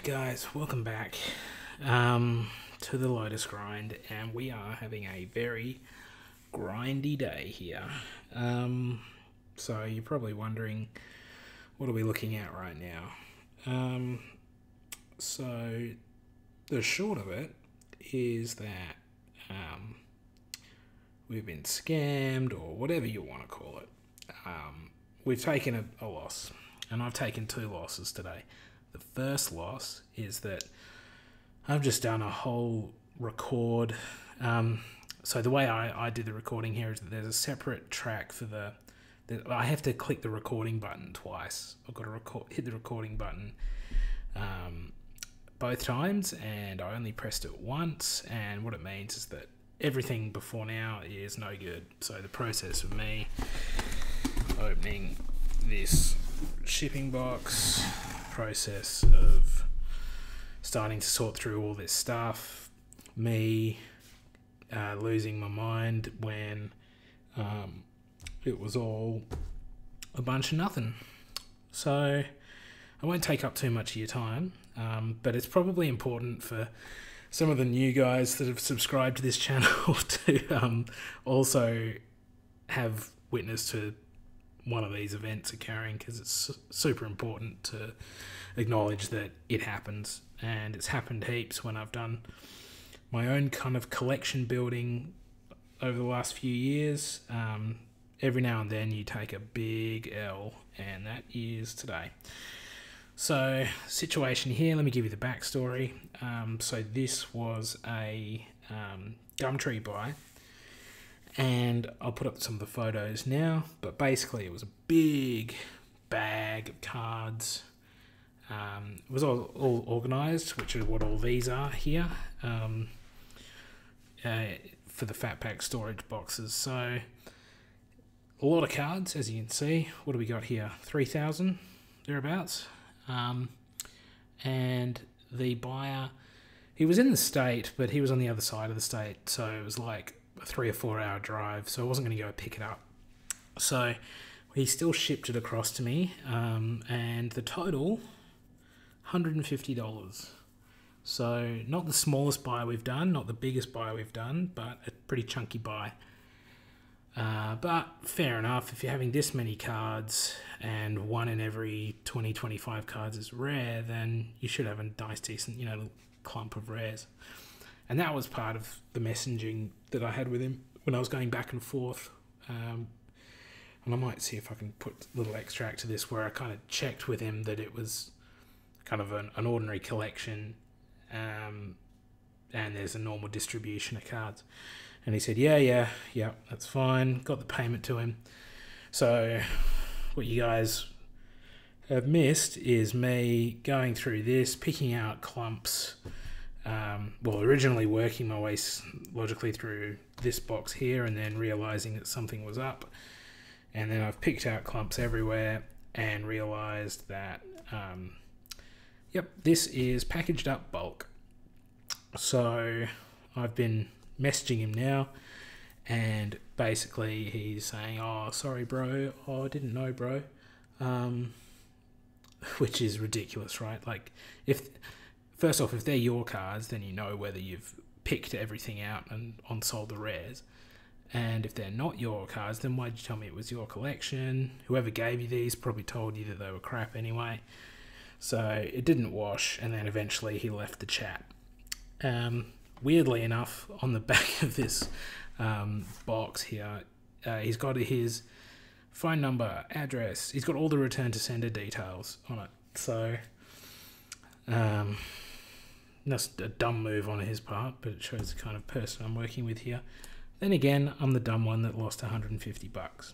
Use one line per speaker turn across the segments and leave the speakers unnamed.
Guys, welcome back to the LotusGrind, and we are having a very grindy day here. So you're probably wondering, what are we looking at right now? So the short of it is that we've been scammed, or whatever you want to call it. We've taken a loss, and I've taken 2 losses today. The first loss is that I've just done a whole record. So the way I did the recording here is that there's a separate track for I have to click the recording button twice. I've got to hit the recording button both times, and I only pressed it once, and what it means is that everything before now is no good. So the process of me opening this shipping box, process of starting to sort through all this stuff, me losing my mind when it was all a bunch of nothing. So I won't take up too much of your time, but it's probably important for some of the new guys that have subscribed to this channel to also have witness to one of these events occurring, because it's super important to acknowledge that it happens, and it's happened heaps when I've done my own kind of collection building over the last few years. Every now and then you take a big L, and that is today. So situation here, let me give you the backstory. So this was a Gumtree buy, and I'll put up some of the photos now, but basically it was a big bag of cards. It was all organised, which is what all these are here, for the fat pack storage boxes. So a lot of cards, as you can see. What do we got here? 3,000 thereabouts. And the buyer, he was in the state, but he was on the other side of the state, so it was like a 3 or 4 hour drive, so I wasn't going to go pick it up. So he still shipped it across to me, and the total, $150. So not the smallest buy we've done, not the biggest buy we've done, but a pretty chunky buy. But fair enough, if you're having this many cards and 1 in every 20-25 cards is rare, then you should have a nice decent, little clump of rares. And that was part of the messaging that I had with him when I was going back and forth. And I might see if I can put a little extract to this where I kind of checked with him that it was kind of an ordinary collection, and there's a normal distribution of cards. And he said, yeah, that's fine. Got the payment to him. So what you guys have missed is me going through this, picking out clumps. Well, originally working my way logically through this box here, and then realizing that something was up. And then I've picked out clumps everywhere and realized that, yep, this is packaged up bulk. So I've been messaging him now, and basically he's saying, oh, sorry bro, oh, I didn't know bro, which is ridiculous, right? Like, first off, if they're your cards, then you know whether you've picked everything out and on-sold the rares. And if they're not your cards, then why'd you tell me it was your collection? Whoever gave you these probably told you that they were crap anyway. So it didn't wash, and then eventually he left the chat. Weirdly enough, on the back of this box here, he's got his phone number, address. He's got all the return to sender details on it. So that's a dumb move on his part, but it shows the kind of person I'm working with here. Then again, I'm the dumb one that lost $150.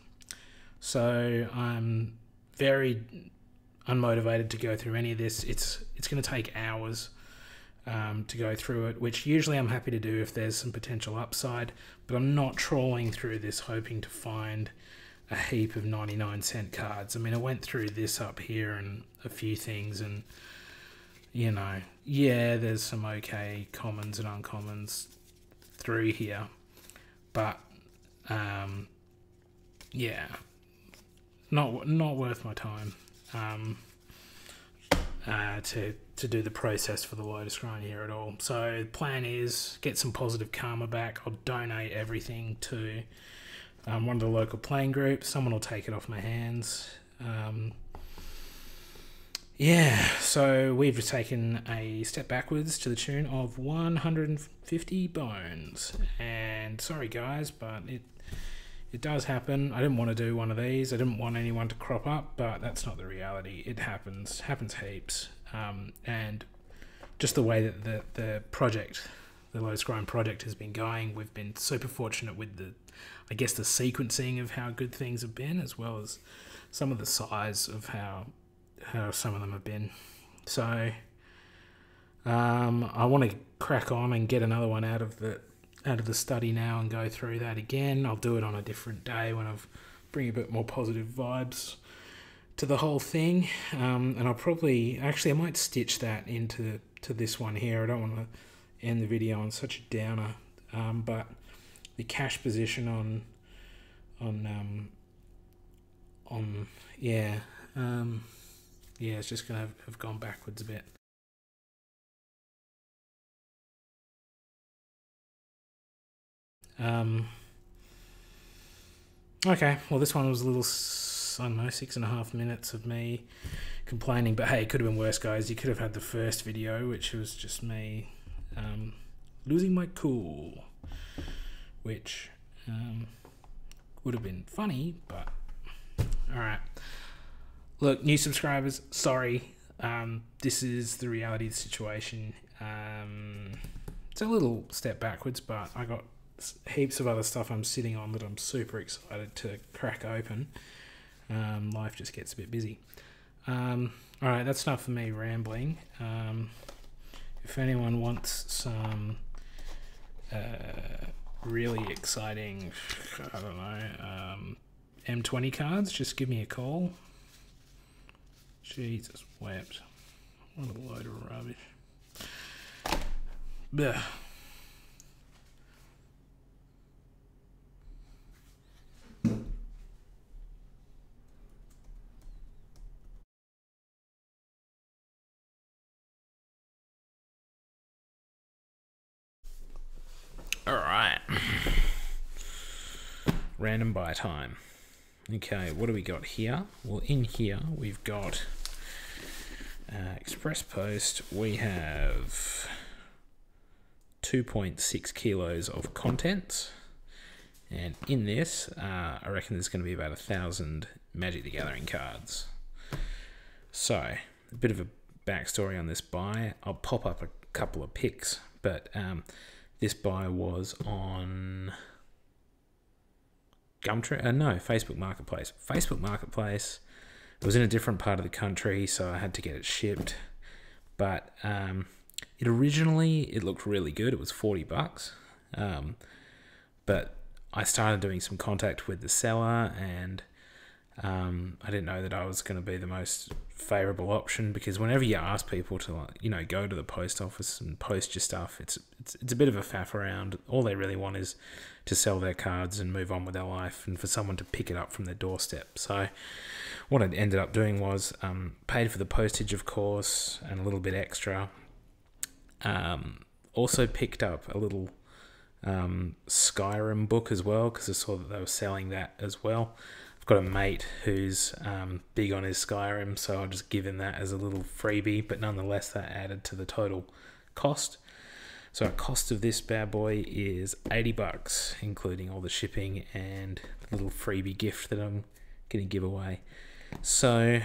So I'm very unmotivated to go through any of this. It's going to take hours to go through it, which usually I'm happy to do if there's some potential upside, but I'm not trawling through this hoping to find a heap of 99-cent cards. I mean, I went through this up here and a few things, and yeah, there's some okay commons and uncommons through here, but yeah, not worth my time to to do the process for the LotusGrind here at all. So the plan is get some positive karma back. I'll donate everything to one of the local playing groups. Someone will take it off my hands. Yeah, so we've taken a step backwards to the tune of 150 bones. And sorry guys, but it does happen. I didn't want to do one of these. I didn't want anyone to crop up, but that's not the reality. It happens heaps. And just the way that the project, the LotusGrind project has been going, we've been super fortunate with the sequencing of how good things have been, as well as some of the size of how some of them have been. So I want to crack on and get another one out of the study now and go through that again. I'll do it on a different day when I've bring a bit more positive vibes to the whole thing. And I'll probably, actually I might stitch that into this one here. I don't want to end the video on such a downer. But the cash position it's just going to have gone backwards a bit. Okay, well this one was a little, I don't know, 6.5 minutes of me complaining, but hey, it could have been worse, guys. You could have had the first video, which was just me losing my cool, which would have been funny, but alright. Look, new subscribers, sorry. This is the reality of the situation. It's a little step backwards, but I got heaps of other stuff I'm sitting on that I'm super excited to crack open. Life just gets a bit busy. Alright, that's enough for me rambling. If anyone wants some really exciting, I don't know, M20 cards, just give me a call. Jesus wept. What a load of rubbish. Blech. Alright. Random buy time. Okay, what do we got here? Well, in here we've got Express Post. We have 2.6 kilos of contents, and in this I reckon there's going to be about 1,000 Magic the Gathering cards. So a bit of a backstory on this buy. I'll pop up a couple of pics, but this buy was on Gumtree, Facebook Marketplace. Facebook Marketplace. It was in a different part of the country, so I had to get it shipped. But it looked really good. It was $40. But I started doing some contact with the seller, and I didn't know that I was going to be the most favorable option, because whenever you ask people to, go to the post office and post your stuff, it's a bit of a faff around. All they really want is to sell their cards and move on with their life, and for someone to pick it up from their doorstep. So what I ended up doing was paid for the postage, of course, and a little bit extra. Also picked up a little Skyrim book as well, because I saw that they were selling that as well. I've got a mate who's big on his Skyrim, so I'll just give him that as a little freebie, but nonetheless that added to the total cost. So our cost of this bad boy is $80, including all the shipping and the little freebie gift that I'm going to give away. So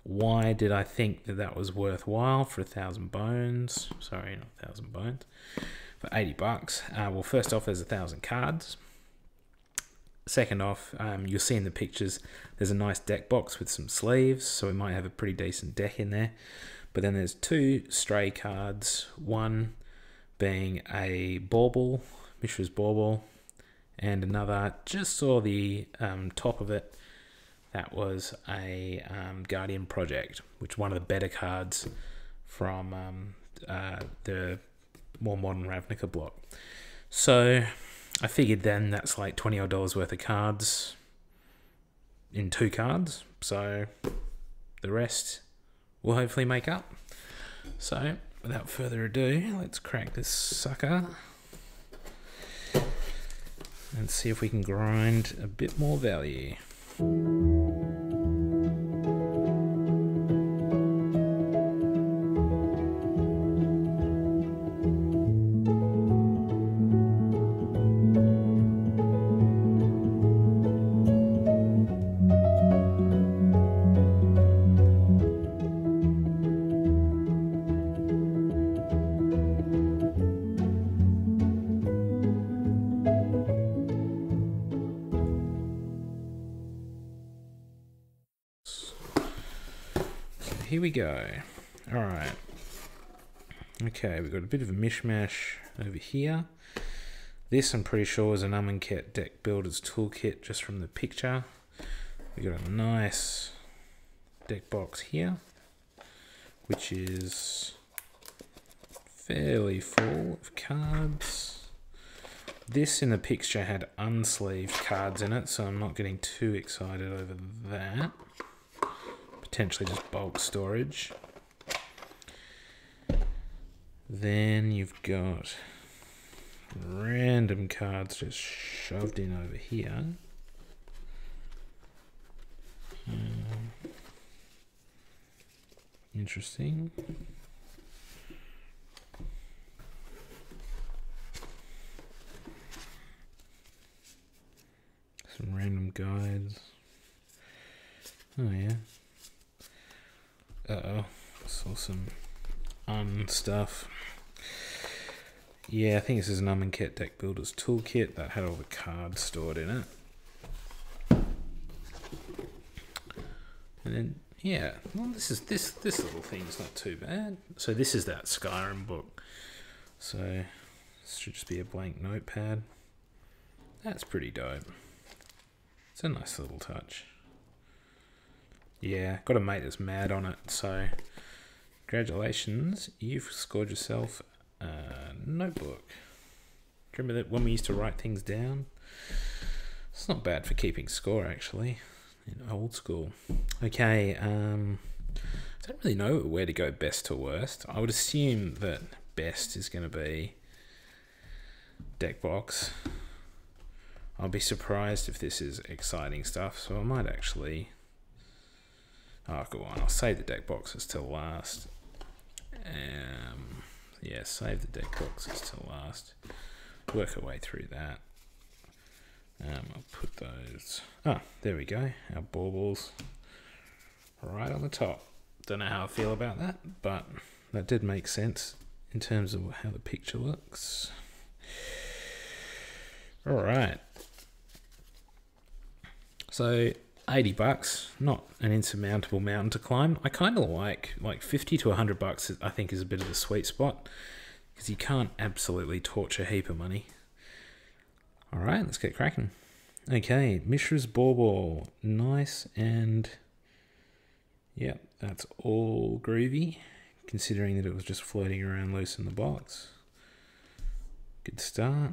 why did I think that that was worthwhile for 1,000 bones? Sorry, not 1,000 bones. For $80. Well, first off, there's 1,000 cards. Second off, you'll see in the pictures, there's a nice deck box with some sleeves, so we might have a pretty decent deck in there. But then there's 2 stray cards, one being a Bauble, Mishra's Bauble, and another, just saw the top of it, that was a Guardian Project, which is one of the better cards from the more modern Ravnica block. So I figured then that's like $20 odd worth of cards in 2 cards, so the rest will hopefully make up. So, without further ado, let's crack this sucker and see if we can grind a bit more value. Here we go. All right. Okay, we've got a bit of a mishmash over here. This, I'm pretty sure, is an Amonkhet deck builder's toolkit just from the picture. We got a nice deck box here, which is fairly full of cards. This in the picture had unsleeved cards in it, so I'm not getting too excited over that. Potentially just bulk storage. Then you've got random cards just shoved in over here. Interesting. Some random guides. Oh yeah. Uh-oh, saw some stuff. Yeah, I think this is an Amonkhet deck builder's toolkit that had all the cards stored in it. And then, yeah, well, this little thing is not too bad. So this is that Skyrim book. So this should just be a blank notepad. That's pretty dope. It's a nice little touch. Yeah, got a mate that's mad on it, so congratulations, you've scored yourself a notebook. Do you remember that when we used to write things down? It's not bad for keeping score, actually, in old school. Okay, I don't really know where to go best to worst. I would assume that best is going to be deck box. I'll be surprised if this is exciting stuff, so I might actually... Oh, go on. I'll save the deck boxes till last. Yeah, save the deck boxes till last. Work our way through that. I'll put those... Oh, there we go. Our baubles right on the top. Don't know how I feel about that, but that did make sense in terms of how the picture looks. All right. So... $80, not an insurmountable mountain to climb. I kind of like 50 to $100 I think is a bit of a sweet spot because you can't absolutely torch a heap of money. All right, let's get cracking. Okay, Mishra's Bauble, nice, and yeah, that's all groovy considering that it was just floating around loose in the box. Good start.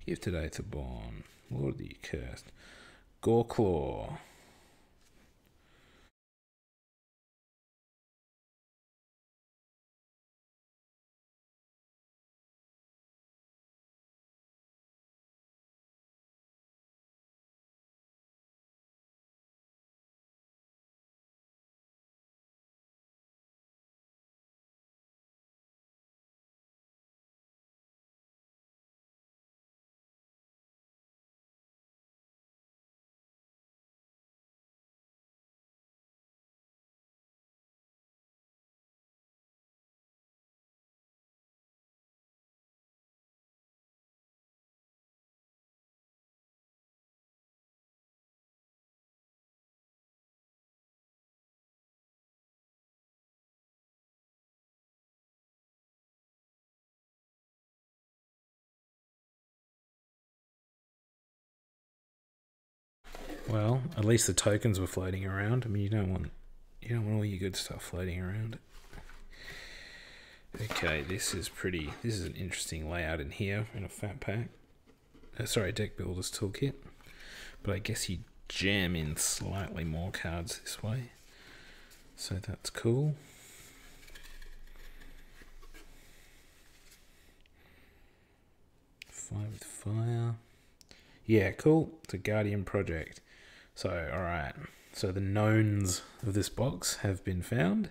Gifted Aetherborn, Lord of the Accursed. Goreclaw. Well, at least the tokens were floating around. I mean, you don't want all your good stuff floating around. Okay, this is an interesting layout in here in a fat pack. Sorry, deck builder's toolkit. But I guess you jam in slightly more cards this way. So that's cool. Fire with fire. Yeah, cool. It's a Guardian project. So, alright. So the knowns of this box have been found.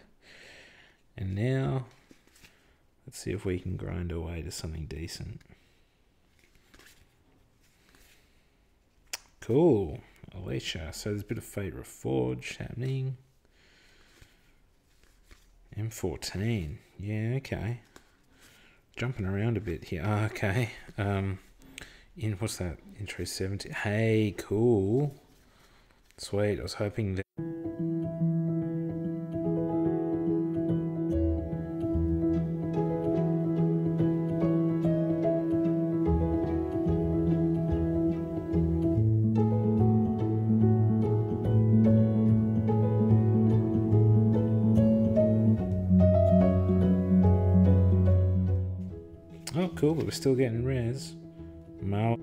And now, let's see if we can grind our way to something decent. Cool. Alicia. So there's a bit of Fate Reforged happening. M14. Yeah, okay. Jumping around a bit here. Oh, okay. In what's that? Intro 70. Hey, cool. Sweet. I was hoping that. Oh, cool, but we're still getting rares. Mal.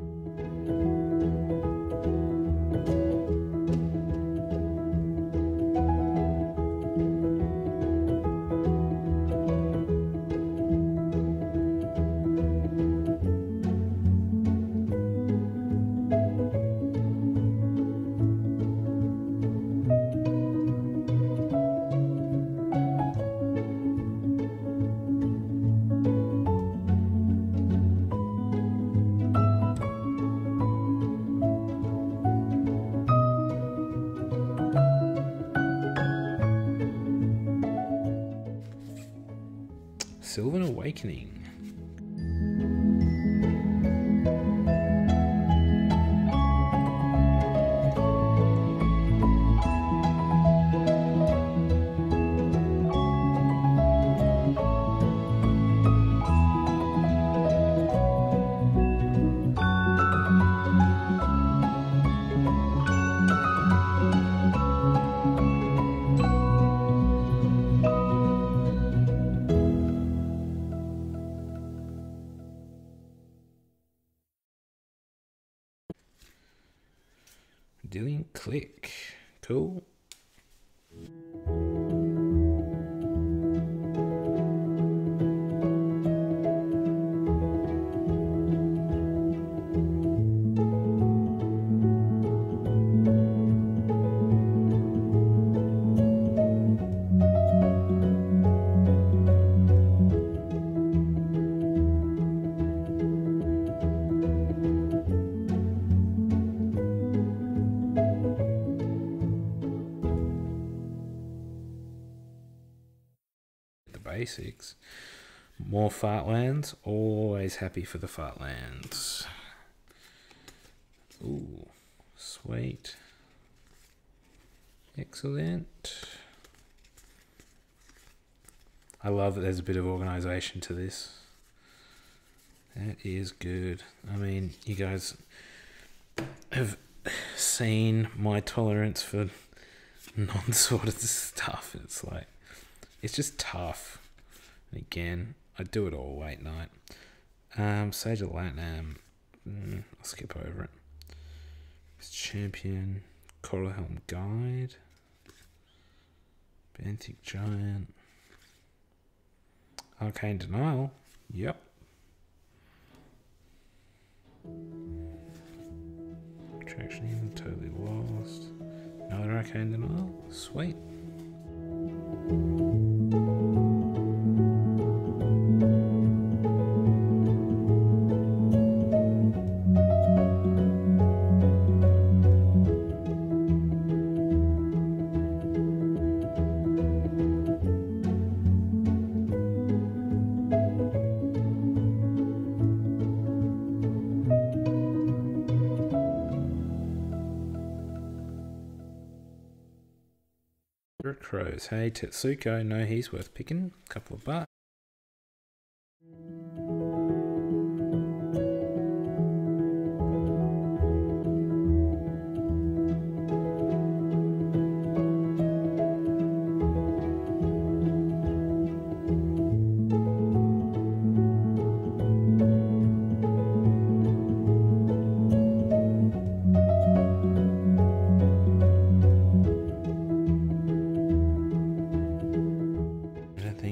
Sylvan Awakening. Dealing click. Cool. Basics. More fartlands. Always happy for the fartlands. Ooh, sweet. Excellent. I love that there's a bit of organization to this. That is good. I mean, you guys have seen my tolerance for non-sorted stuff. It's like, it's just tough. And again, I do it all late night. Sage of Latinam. I'll skip over it. It's Champion. Coral Helm Guide. Benthic Giant. Arcane Denial. Yep. Attraction Even. Totally Lost. Another Arcane Denial. Sweet. Crows. Hey, Tetsuko. No, he's worth picking. Couple of bucks.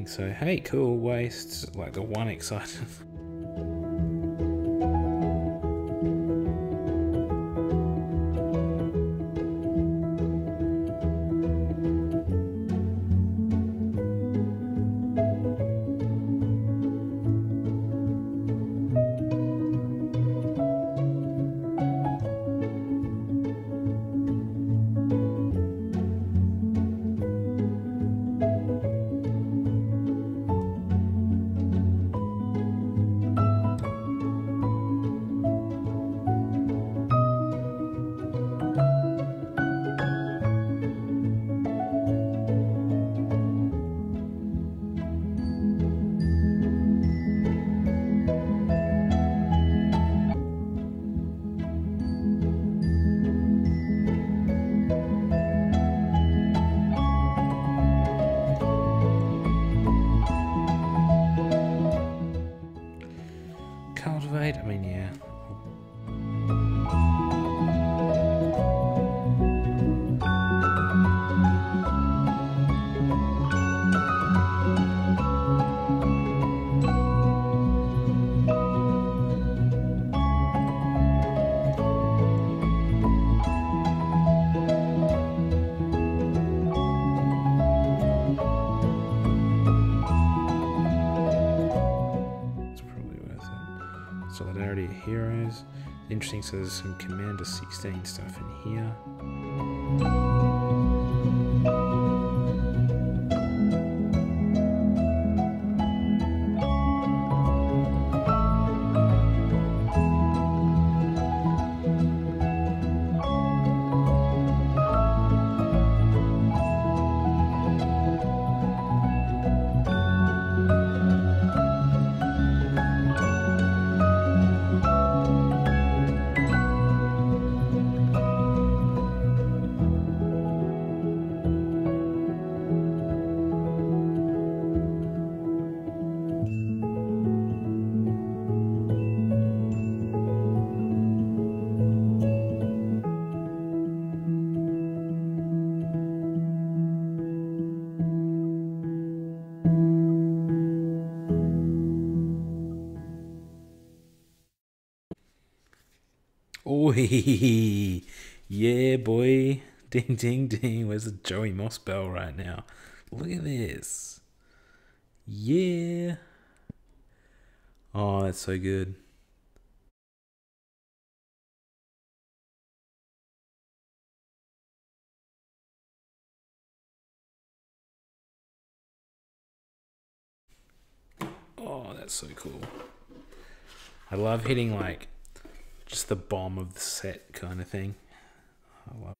thing. So hey, cool, waste, like the one excited. Cultivate, I mean, yeah. Solidarity of Heroes. Interesting, so there's some Commander 16 stuff in here. Oh, yeah, boy. Ding, ding, ding. Where's the Joey Moss bell right now? Look at this. Yeah. Oh, that's so good. Oh, that's so cool. I love hitting like just the bomb of the set kind of thing. I love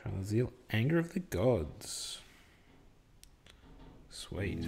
Charlesille, Anger of the Gods. Sweet.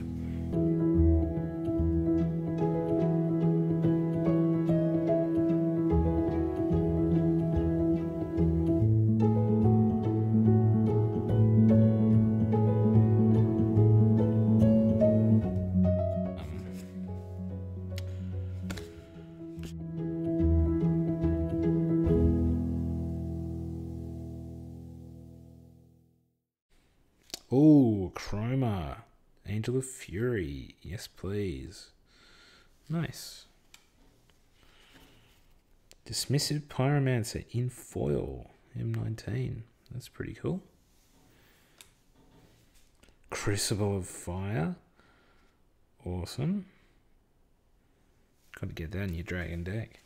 Oh, Chroma. Angel of Fury. Yes, please. Nice. Dismissive Pyromancer in foil. M19. That's pretty cool. Crucible of Fire. Awesome. Got to get that in your dragon deck.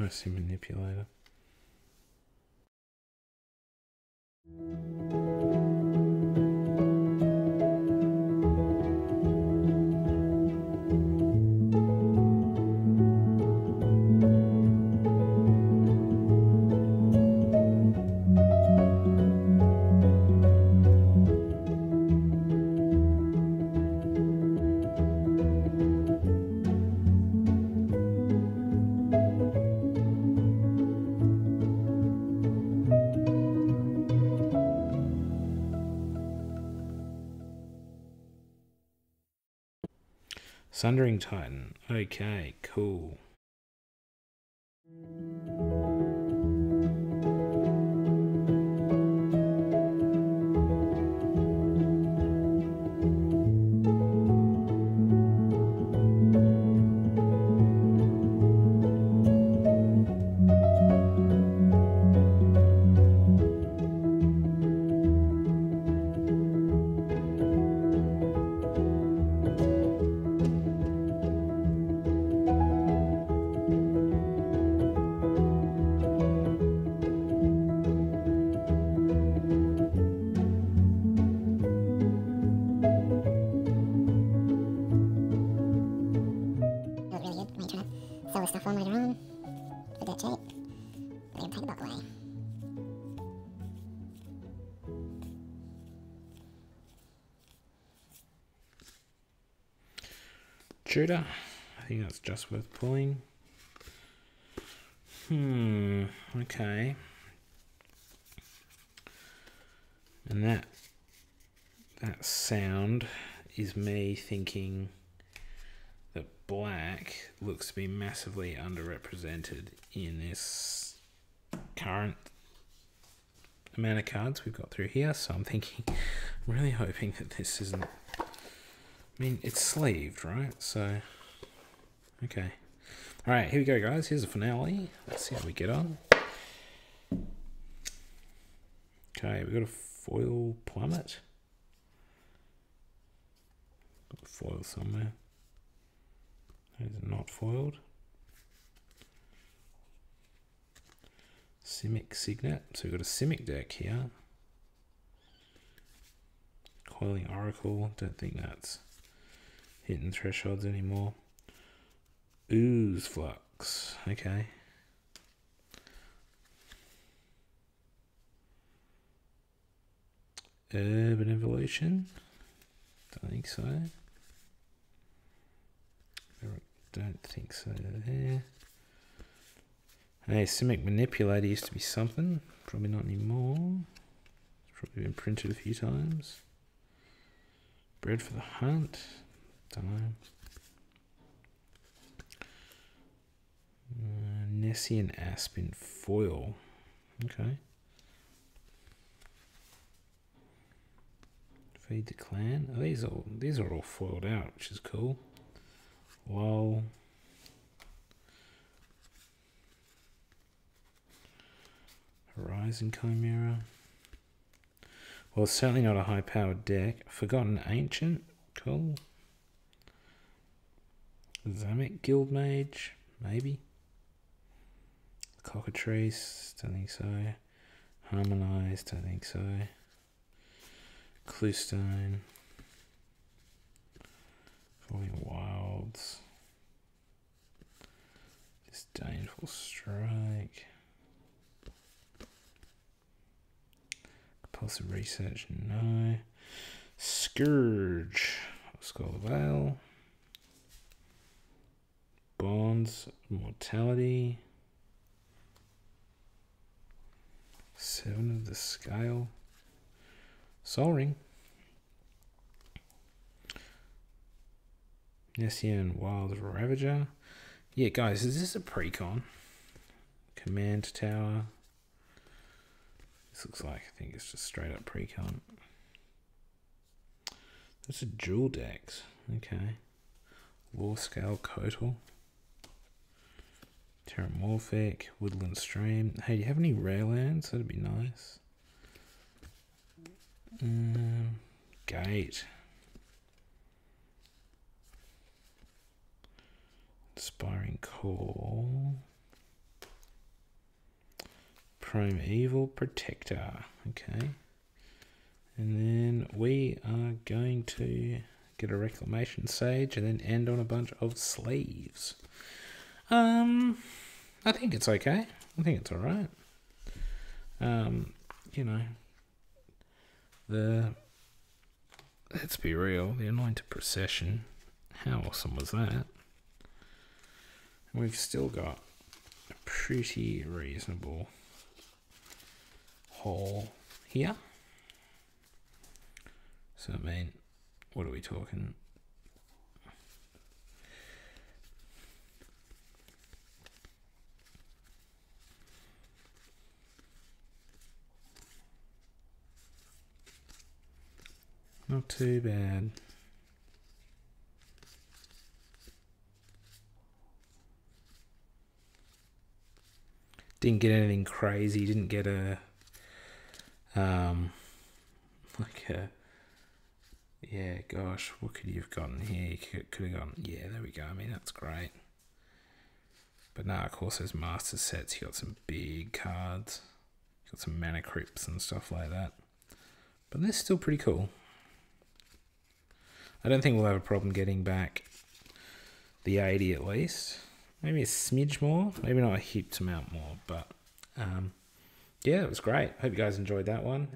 I see manipulator. Sundering Titan. Okay, cool.
sell this stuff one later on for dirt cheap. But take the block away.
Judah, I think that's just worth pulling. Okay. And that sound is me thinking that black looks to be massively underrepresented in this current amount of cards we've got through here. So I'm thinking, I'm really hoping that this isn't, I mean, it's sleeved, right? So, okay. All right, here we go, guys. Here's the finale. Let's see how we get on. Okay, we've got a foil plummet. Got a foil somewhere. That is not foiled. Simic Signet. So we've got a Simic deck here. Coiling Oracle. Don't think that's hitting thresholds anymore. Ooze Flux. Okay. Urban Evolution. Don't think so. Don't think so there. Hey, Simic Manipulator used to be something. Probably not anymore. It's probably been printed a few times. Bred for the Hunt. Don't know. Nessian Asp in foil. Okay. Feed the Clan. Oh, these are all foiled out, which is cool. Lol. Horizon Chimera. Well, it's certainly not a high-powered deck. Forgotten Ancient. Cool. Zamek Guildmage. Maybe. Cockatrice. Don't think so. Harmonized. Don't think so. Cluestone. Falling Wilds. Disdainful Strike. Compulsive Research, no. Scourge. Skull Veil. Bonds, Mortality. Seven of the Scale. Sol Ring. Nessian Wild Ravager. Yeah, guys, is this a precon? Command Tower. This looks like, I think it's just straight up precon. That's a dual decks. Okay. War Scale Kotal. Terramorphic. Woodland Stream. Hey, do you have any rare lands? That'd be nice. Gate. Inspiring Call. Primeval Protector. Okay. And then we are going to get a Reclamation Sage and then end on a bunch of sleeves. I think it's okay. I think it's alright. You know, let's be real, the Anointed Procession, how awesome was that? We've still got a pretty reasonable haul here. So, I mean, what are we talking? Not too bad. Didn't get anything crazy. Didn't get a like a, yeah, gosh, what could you have gotten here? You could have gotten, yeah, there we go. I mean, that's great. But now, of course, those master sets, you got some big cards. You got some mana crypts and stuff like that. But they're still pretty cool. I don't think we'll have a problem getting back the 80 at least. maybe a smidge more, maybe not a heaped amount more, but yeah, it was great. Hope you guys enjoyed that one.